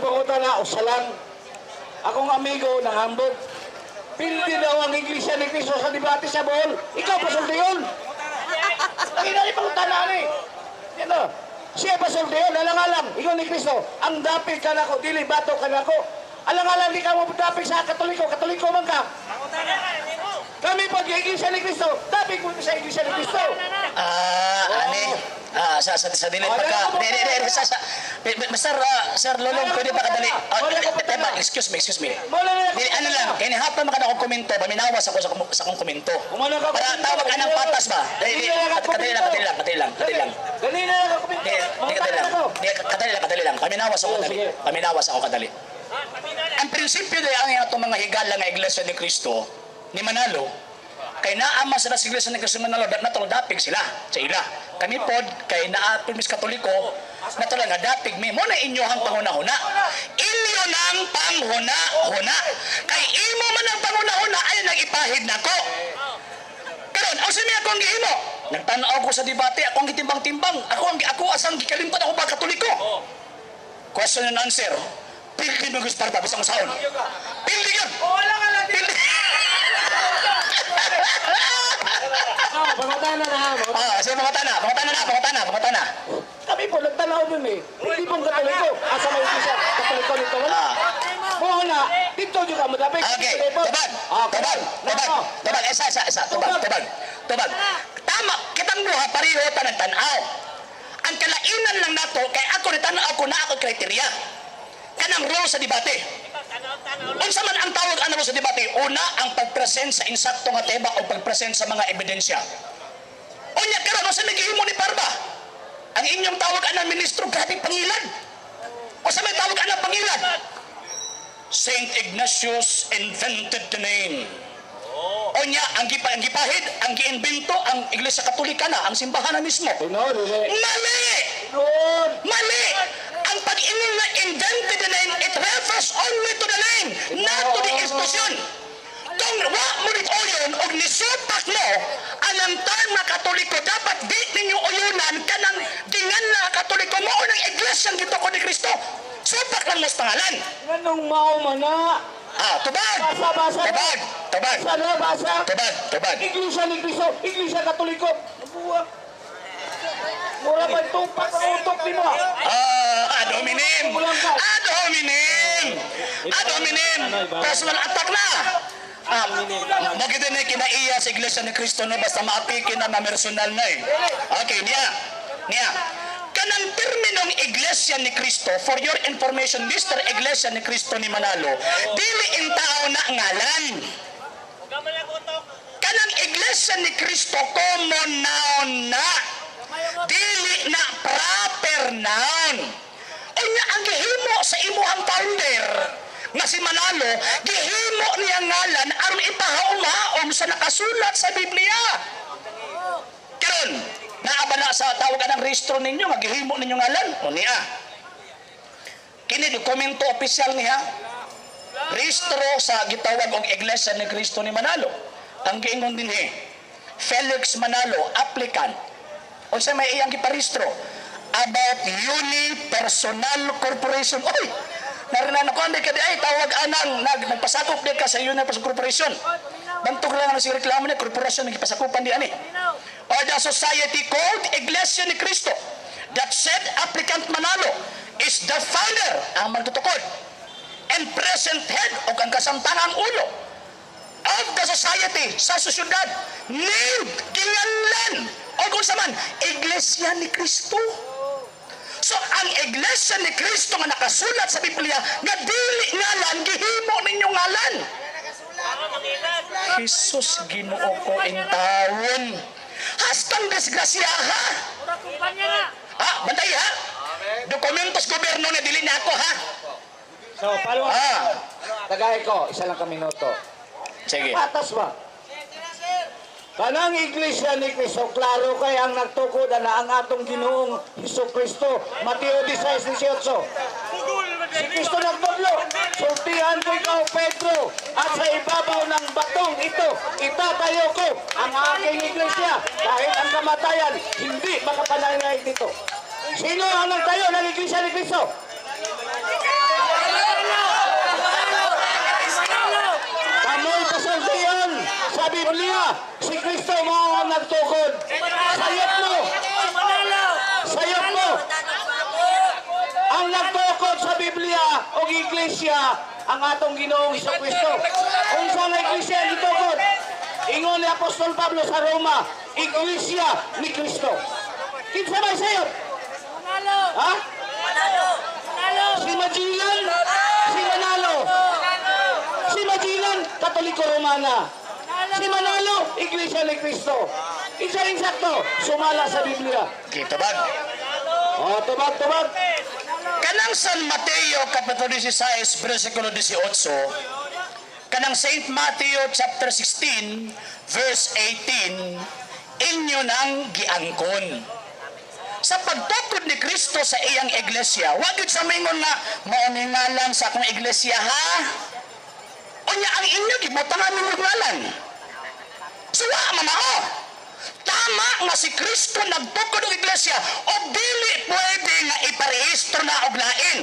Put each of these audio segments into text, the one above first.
pangutan na, usalan. Akong amigo ng hambog. Pildi daw ang Iglesia ni Cristo sa debate sa Bohol. Ikaw pasulti yun. Lagi na rin pangutan na ni. Yan o. Siya pasulti yun. Alang-alang. Ikaw ni Cristo. Ang dapit ka na ko. Dili bato ka na ko. Alang-alang di ka mo dapit sa Katoliko. Katoliko man ka. Kami pag Iglesia ni Cristo. Dapit mo sa Iglesia ni Cristo. Sa dilit pagka. Sir Lolong, pwede ba kadali? Excuse me. Ano lang, kaya hapon maka na akong komento, paminawas ako sa akong komento. Para tawag ka ng patas ba? Kadali lang. Dali na lang ako komento. Kadali lang. Paminawas ako kadali. Ang prinsipyo dahil ang itong mga higala nga Iglesia ni Cristo, ni Manalo, kay naama sila sa Iglesia ni Cristo Manalo, natulodapig sila sa ila. Kami pod, kay naatumis Katoliko, natulad nga dapig mi, muna inyohang panghuna-huna. Inyo ng panghuna-huna. Kay imo man ang panghuna-huna, ay nag-ipahid na ko. Karon, ang simi ako ang gihimo. Nagtanaw ko sa debate, ako ang gitimbang-timbang. Ako asang gikalimtan ako ba Katoliko? Question and answer. Pildi mo gusto para bisang saon. Pildi yun! Pildi! Pangutana na ha. Sige, pangutana na. Kami po, nagtanaw dun eh. Hindi pong Katoliko. Asa may Iglesia, Katoliko nito wala. Muna, dito dyan ka madapig. Okay, tubag. Isa. Tubag. Tama, kitang buha, pariho ta ng tanaw. Ang kalainan lang nato, kay ako ni tanaw ko na ako kriteria. Kanang role sa debate. Unsa man ang tawag ano sa debate? Una, ang pagpresent sa insakto nga tema o pagpresent sa mga ebidensya. Unya karon sa naghihimo ni Parba. Ang inyong tawag anang ministro grabe pangilan. O sa may tawag anang pangilan? Saint Ignatius invented the name. Unya ang gipahid, ang giimbento ang Iglesia Katolika na, ang simbahan na mismo. Mali! Ang pag-ingon na invented the name, it refers only to the name, not to the institution. Kung wa mo rin uyon o nisupak mo, anang term na Katoliko, dapat di ninyo uyunan kanang dingan na Katoliko mo o ng Iglesia ng Gito ko ni Cristo. Supak lang mo sa pangalan. Ganong maumana. Tubag! Tubag! Iglesia ni Cristo, Iglesia Katoliko. Nabuwa. Mura ba tupak ang utok ni mo? Ad hominem! Personal attack na! Maganda na kinaiya sa Iglesia ni Cristo no, basta maapikin na personal na eh. Okay, niya. Kanang terminong Iglesia ni Cristo, for your information, Mr. Iglesia ni Cristo ni Manalo, dili in tao na ngalan. Kanang Iglesia ni Cristo, common noun na. Dili na proper noun. Unya ang gihimo sa imuhang founder nga si Manalo, gihimo niya ngalan aron ipahaom-haom sa nakasulat sa Biblia. Karon, naabana sa tawagan ng rehistro ninyo nga gihimo ninyo ngalan o niya. Kini dokumento opisyal niya. Rehistro sa gitawag og Iglesia ni Cristo ni Manalo. Ang giingon dinhi, Felix Manalo, applicant. Unsa may iyang giparehistro about Unipersonal Corporation. Oy, narinan ako andi kadi ay tawag anang nagpasakop di ka sa Unipersonal Corporation. Bantog lang ang si reklamo ni korporasyon nga gipasakupan di ani. Or the society called Iglesia ni Cristo that said applicant Manalo is the founder ang magtutukod and present head o ang kasamtangang ulo of the society sa susyudad named kinganlan o kung saman Iglesia ni Cristo. So ang Iglesia ni Cristo nga nakasulat sa Biblia nga dili ngalan gihimo ninyong ngalan. Jesus Ginoo ko in taon. Hastang desgrasya ha. Bantay ha. Dokumentos gobyerno na dili na ako ha. So, follow up. Tagay ko, isa lang ka minuto. Sige. Patas ba? Kanang Iglesia ni Cristo, klaro kay ang nagtukod na ang atong Ginoong Hesus Kristo. Mateo 16:18. Si Cristo nagtudlo, sultihan ko ikaw, Pedro, at sa ibabaw ng batong ito, itatayo ko ang aking Iglesia. Kahit ang kamatayan, hindi makapanangay dito. Sino ang nagtayo ng Iglesia ni Cristo? Sa Biblia, si Kristo mo ang nagtukod. Sayop mo. Sayop mo. Ang nagtukod sa Biblia o Iglesia ang atong Ginoong Jesucristo. Kung sa nga Iglesia ang gitukod, ingon ni Apostol Pablo sa Roma, Iglesia ni Kristo. Kinsa may sayop? Ha? Si Magellan, si Manalo. Si Magellan, Katoliko Romana. Si Manalo, Iglesia ni Kristo. Isa rin sakto, sumala sa Biblia. Kita ba? O, tubag. Kanang San Mateo kapitulo 16 versikulo 18, kanang Saint Matthew chapter 16 verse 18, inyo nang giangkon. Sa pagtukod ni Kristo sa iyang iglesia, wag gyud sa mingon nga mauningalan sa akong iglesia ha. Unya ang inyo gibutangan ninyo ngalan. Suwa mamao. Tama nga si Kristo nagtukod og iglesia o dili pwede nga iparehistro na og lain.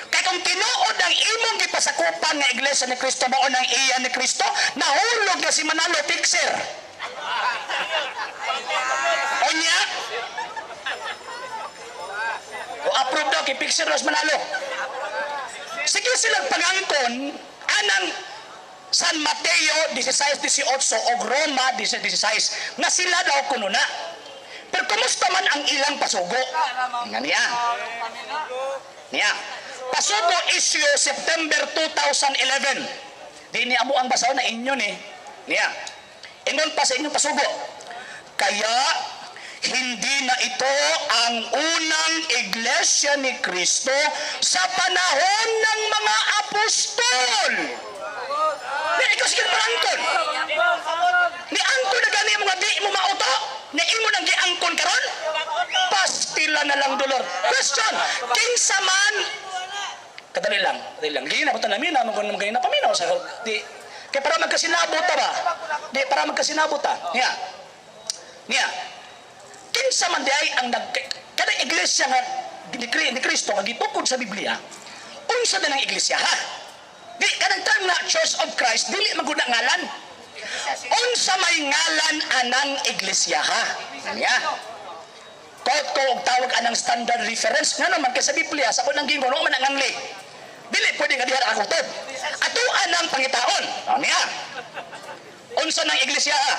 Kay kung tinuod ang imong gipasakupan nga iglesia ni Kristo mao nang iya ni Kristo, nahulog na si Manalo Fixer. Unya o approve daw kay Fixer Ros Manalo. Sige silang pangangkon anang San Mateo 16:18 o Roma 16:16 nga sila daw kuno na. Pero kumusta man ang ilang pasugo? Nga niya. Pasugo issue September 2011. Di ni amo ang basaw na inyo ni. Niya. Ingon pa sa inyong pasugo. Kaya hindi na ito ang unang iglesia ni Kristo sa panahon ng mga apostol. Di ikaw sige parangkon. Ni angkon na gani mga di mo mauto. Ni imo nang giangkon karon. Pastila na lang dolor. Question, kinsa man kadali lang. Gini na buta namin na magkano na paminaw sa di kay para magkasinabot ta ba? Di para magkasinabot ta. Niya. Kinsa man di ay ang kada iglesia nga ni Kristo nga gitukod sa Biblia. Unsa din ang iglesia ha? Di kanang term na Church of Christ dili maguna ngalan. Unsa may ngalan anang iglesia ha? Niya. Ko og tawag anang standard reference ngano man kay sa Biblia sa kunang gingon man ang angli. Dili pwede nga diha ako tod. Ato anang pangitaon. Niya. Unsa nang iglesia ha?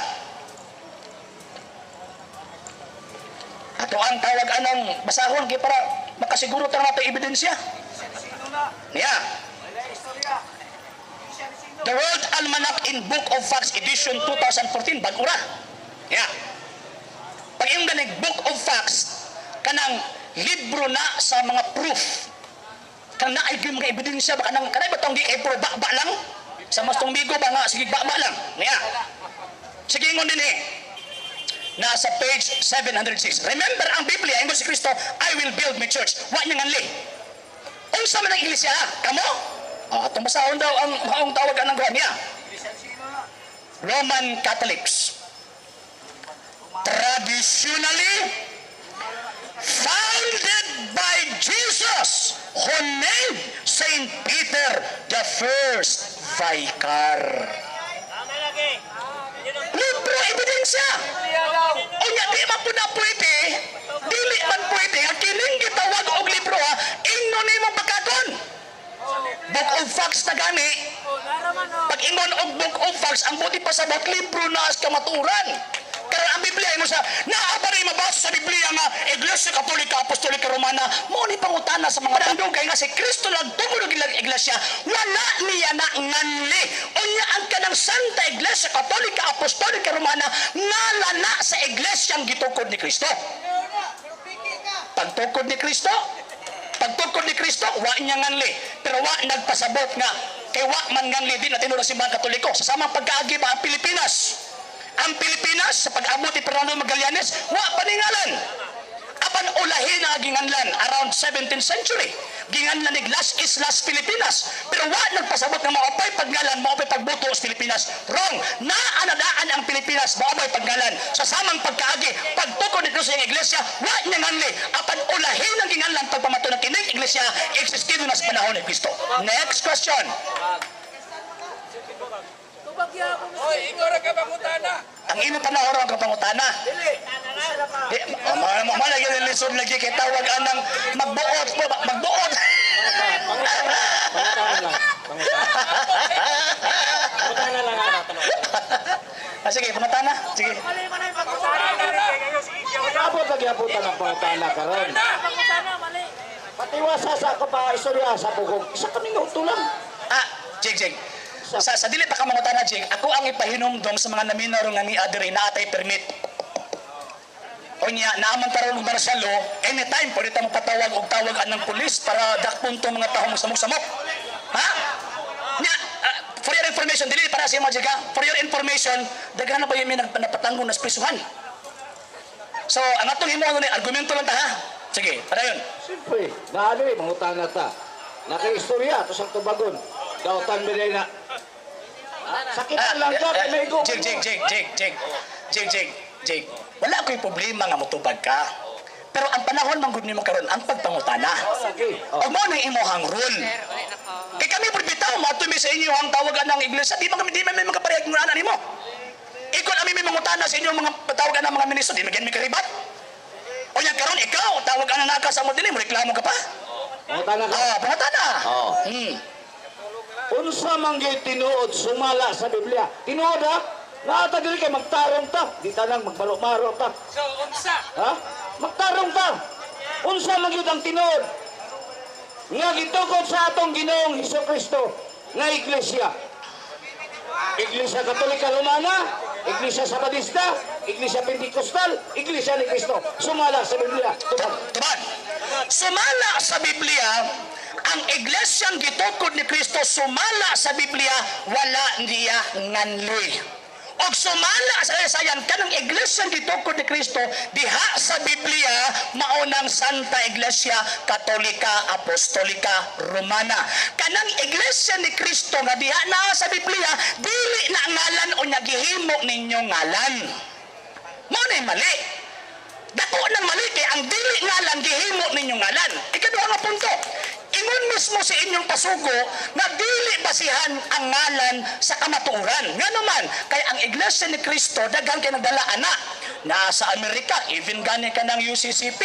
Ato ang tawag anang basahon kay para makasiguro ta nato ebidensya. Niya. The World Almanac in Book of Facts edition 2014 bag-ura. Yeah. Pag yung ganig Book of Facts kanang libro na sa mga proof. Kanang naay gyud mga ebidensya ba kanang kanay ba tong gi-epro ba lang? Sa mas tong bigo ba nga sige ba lang. Yeah. Sige ngon dinhi. Nasa page 706. Remember ang Biblia ingon si Kristo, I will build my church. Wa niya nganli. Unsa man ang iglesia? Kamo? Atong basahon daw ang maong tawagan ng niya. Roman Catholics. Traditionally founded by Jesus who named Saint Peter the first vicar. Libro ebidensya. Unya di man po na pwede, dili man pwede ang kining gitawag og libro ha, ingnon nimo pagkaton. Book of Facts na gani. Pag ingon og Book of Facts, ang buti pa sa libro na as kamaturan. Karon ang Biblia mo sa naa pa rin mabasa sa Biblia nga Iglesia Katolika Apostolika Romana mo ni pangutana sa mga dandugay nga si Kristo lang tungod og ilang iglesia wala niya na nganli unya ang kanang Santa Iglesia Katolika Apostolika Romana nalana sa iglesyang gitukod ni Kristo. Pagtukod ni Kristo, wa niya nganli, pero wa nagpasabot nga kay wa man nganli din na tinuro si mga Katoliko sa samang pagkaagi ba ang Pilipinas. Ang Pilipinas sa pag-abot ni Fernando Magallanes wa paningalan. Apan ulahin na ginganlan around 17th century. Ginganlan ni Las Islas Pilipinas. Pero wa nagpasabot nga maupay paggalan, maupay pagbuto sa Pilipinas. Wrong. Naanadaan ang Pilipinas, maupay paggalan. Sa samang pagkaagi, pagtukod nito sa iglesia, wa niya nganli. Apan ulahin ang ginganlan pagpamato ng kining iglesia, existido na sa panahon ni Kristo. Next question. Ang imo panahon ang kapangutana. Di, mana yung lisod lagi kay tawag anang magbuot po, magbuot. Pangutana lang ang Ah, sige, pangutana. Sige. Abot lagi abutan ng pangutana karon. Patiwasa sa ako pa istorya sa bugog. Isa ka minuto lang. Ah, Jig. Sa dili pa ka mangutana, Jig, ako ang ipahinumdom sa mga naminaro nga ni Adri na atay permit. O niya, naaman taron ng Marcelo, anytime, pwede tayo patawag o tawagan ng pulis para dakpon to mga tahong samok-samok. Ha? Nya, for your information, dili para sa mga Jig, for your information, daghan na ba yung may napatanggo na prisuhan? So, ang atong himuan ni argumento lang ta, ha? Sige, para yun. Siyempre, naano eh, mangutana ta. Nakaistorya, ito sa tubagon. Dautan bilay na. Sakitan lang ka, may go. Jig. Wala ko'y problema nga motubag ka. Pero ang panahon man gud nimo karon ang pagpangutana. O mo nang imuhang rule. Kay kami bitaw mo ato mi sa inyo ang tawagan ng iglesia, di man may makaparehag ng nimo. Ikol ami may mangutana sa inyo mga tawagan ng mga ministro, di magyan mi karibat. O nya karon ikaw tawagan na naka sa mo dili mo reklamo ka pa? Mangutana ka. Pangutana. Unsa man gyud tinuod sumala sa Biblia. Tinuod ha? Naata dili kay magtarong ta. Di tanang magbalo-maro ta. So, unsa? Ha? Magtarong ta. Unsa man gyud ang tinuod? Nga gitukod sa atong Ginoong Hesukristo nga iglesia. Iglesia Katolika Romana, Iglesia Sabadista, Iglesia Pentecostal, Iglesia ni Cristo. Sumala sa Biblia. Tubad. Sumala sa Biblia, ang iglesyang gitukod ni Kristo sumala sa Biblia, wala niya nganloy. Og sumala sa sayan kanang iglesyang gitukod ni Kristo diha sa Biblia maunang Santa Iglesia Katolika Apostolika Romana. Kanang iglesia ni Kristo nga diha na sa Biblia dili na ngalan o nya gihimo ninyo ngalan. Mao nay mali. Dako nang mali kay ang dili ngalan gihimo ninyo ngalan. Ikaduha nga punto. Ingon mismo sa inyong pasugo na dili basihan ang ngalan sa kamatuoran. Nga naman, kay ang iglesia ni Kristo daghang kay nagdala ana. Nasa Amerika, even gani ka ng UCCP,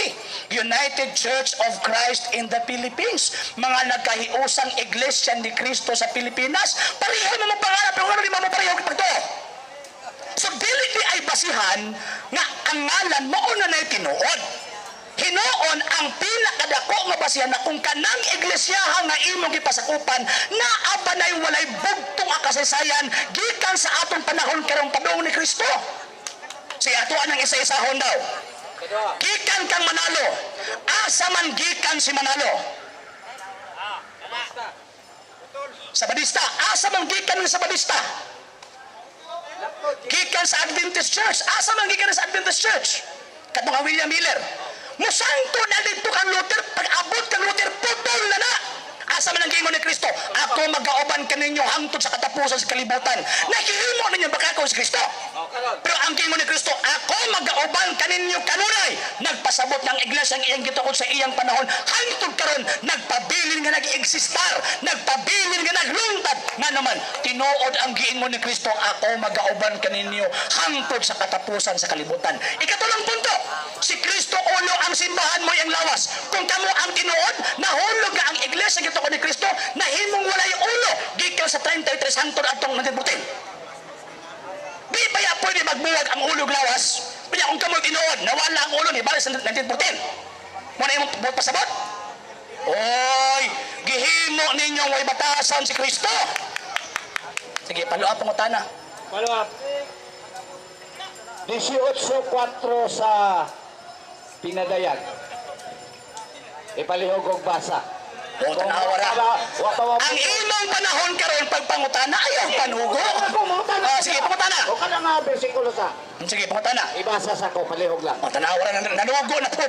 United Church of Christ in the Philippines. Mga nagkahiusang iglesia ni Kristo sa Pilipinas, pareho mo pangarap, pero ano di mo pareho ipagto? So dili di ay basihan nga ang ngalan mo na na'y tinuod. Hinoon ang pinakadako nga basihan na kung kanang iglesyahan nga imong gipasakupan na abanay walay bugtong kasaysayan gikan sa atong panahon karong padung ni Kristo. Siya ato anang isa-isahon daw. Gikan kang Manalo. Asa man gikan si Manalo? Sabadista. Asa man gikan ng Sabadista? Gikan sa Adventist Church. Asa man gikan sa Adventist Church? Katong William Miller. Musangto na dito kang Luther, pag-abot kang Luther, putol na na. Asa man ang giingon ni Kristo, ako mag-aoban kaninyo hangtod sa katapusan sa kalibutan. Nakihimo ninyo baka ako si Kristo. Pero ang giingon ni Kristo, ako mag-aoban kaninyo kanunay. Nagpasabot ng iglesia ang iyang gitukod sa iyang panahon. Hangtod karon nagpabilin nga nag-existar, nagpabilin nga naglungtad. Nga naman, tinuod ang giingon ni Kristo, ako mag-aoban kaninyo hangtod sa katapusan sa kalibutan. Ikatulong punto, si Kristo ulo ang simbahan mo yung lawas. Kung kamo ang tinuod, nahulog nga ang iglesia gito ko ni Kristo, nahimong walay ulo gikan sa 33 hangtod atong nagbutin. Di ba ya pwede magbuwag ang ulog lawas? Kaya kung kamo tinuod, nawala ang ulo ni balik sa 1914. Muna yung pasabot? Oy, gihimo ninyong way batasan si Kristo. Sige, paluap ang utana. Paluap. 18:4 sa Pinadayag. Ipalihog og basa. O, tanawa ra. Ang imong panahon karon pagpangutana, ayaw panugo. Sige, pangutana. O ka na nga, versikulo sa. Sige, pangutana. Ibasa sa ko, palihog lang. O, tanawa ra, nanugo na po.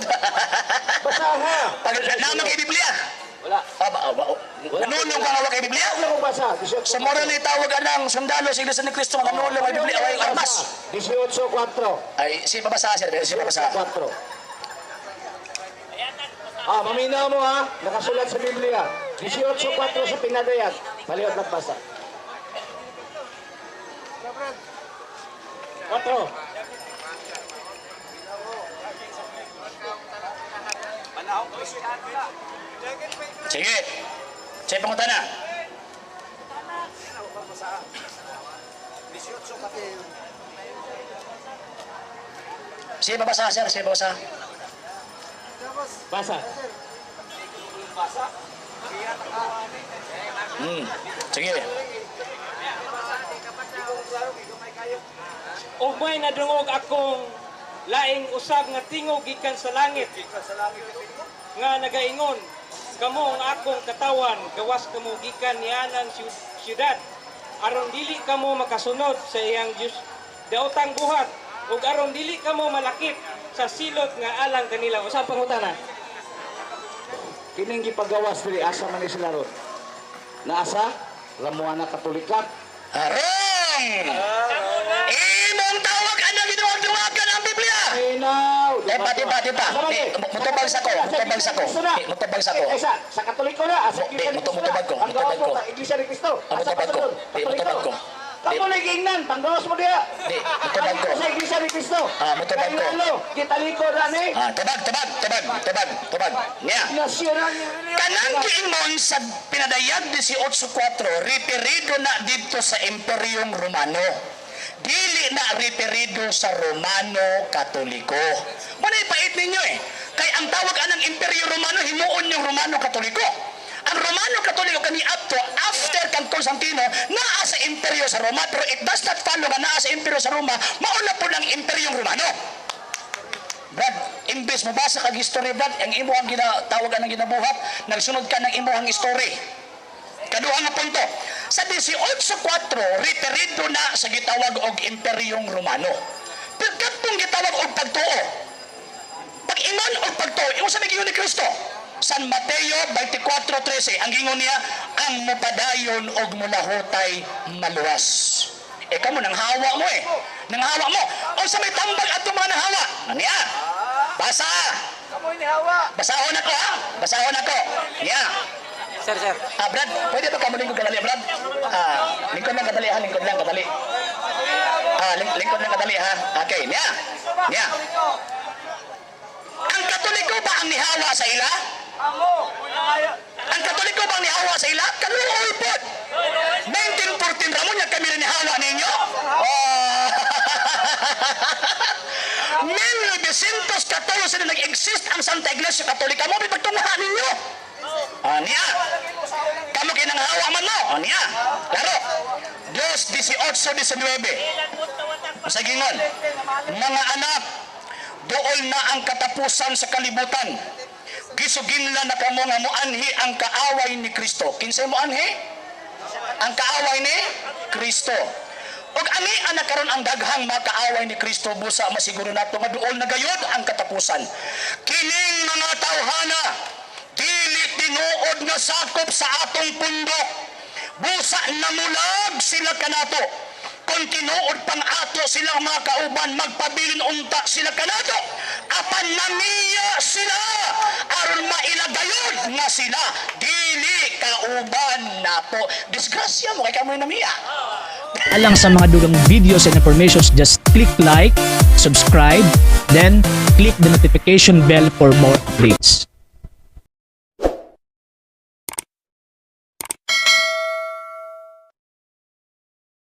Basa ha. Pag naman kay Biblia. Wala. Nanulong ka nga kay Biblia? Wala ko basa. Sa mora ni tawag ng sundalo sa Iglesia ni Cristo nga nanulong kay Biblia o ang armas. 18:4. Ay, si babasa siya, si babasa. 4. Maminaw mo ha. Nakasulat sa Biblia. 18:4 sa Pinadayag. Palihog lang basa. 4. Sige. Sige, pangutana. Sige, babasa, sir. Sige, babasa. Basa. Sige. Ug may nadungog akong laing usab nga tingog gikan sa langit nga nagaingon, kamo ang akong katawan gawas kamo gikan nianang syudad aron dili kamo makasunod sa iyang Dios daotang buhat ug aron dili kamo malakip sa silot nga alang kanila. Usa pangutana. Kining gipagawas diri asa man ni sila ron? Naasa? Ramuana Katolika? Harong! Imong tawag ano giduwag-duwagan ang Biblia? Inaw! Diba. Mutubag sa ko. Mutubag sa ko. Sa Katoliko na, sa Iglesia ni Cristo na. mutubag ko. Ang gawas mo sa Iglesia ni Cristo. Asa Mutubag ko. pa Di, mutubag ko. Katolik ingnan, panggawas mo diya. Di, mutubag ko. Sa Iglesia ni Cristo. Mutubag ko. Kaya ano, gitaliko na ni. Tubag. Nya. Nasira niya. Kanang giingon sa pinadayag 18:4, referido na dito sa Imperyong Romano. Dili na referido sa Romano Katoliko. Manay pait ninyo eh. Kay ang tawag anang Imperyo Romano, himuon yung Romano Katoliko. Ang Romano Katoliko kani adto after kang Constantino naa sa Imperyo sa Roma, pero it does not follow nga naa sa Imperyo sa Roma, mauna po ng Imperyong Romano. Brad, imbes mo basa kag history, Brad, ang imo ang ginatawag ang ginabuhat, nagsunod ka ng imo ang history. Kaduha nga punto. Sa 18:4, referido na sa gitawag og Imperyong Romano. Pero katong gitawag og pagtuo. Pag-ingon og pagtuo, imo sa giingon ni Kristo. San Mateo 24:13, ang gingon niya, ang mupadayon og mulahotay maluwas. Kamo nang hawa mo eh. Nang hawa mo. O sa may tambag ato mga nanghawa. Niya. Basa. Kamoy ni Hawa. Basahon ako ha. Basahon ako. Niya. Sir. Brad, pwede ba ka malingkod kadali, Brad? Lingkod lang kadali ha. Lingkod lang kadali. Lingkod lang kadali ha. Okay, niya. Niya. Ang Katoliko ba ang nihawa sa ila? Ang Katoliko ba ang nihawa sa ila? Kaluoy po. 1914 ramon niya kami rin nihawa ninyo. 1914 na nag-exist ang Santa Iglesia Katolika mo, pagtungahan ninyo. Niya. Kamu kinanghawa man mo. Niya. Laro. Diyos 18:19. Masagingon. Mga anak, dool na ang katapusan sa kalibutan. Gisuginla na kamo nga moanhi ang kaaway ni Kristo. Kinsay moanhi? Ang kaaway ni Kristo. Og ani anak karon ang daghang makaaway ni Kristo, busa masiguro nato nga duol na gayud ang katapusan. Kining mga tawhana dili tinuod nga sakop sa atong pundok. Busa namulag sila kanato. Kung tinuod pang ato silang mga kauban, magpabilin unta sila kanato. Apan namiya sila aron mailagayod nga sila dili kauban nato. Disgrasya mo kay kamoy namiya. Alang sa mga dugang videos and informations, just click like, subscribe, then click the notification bell for more updates.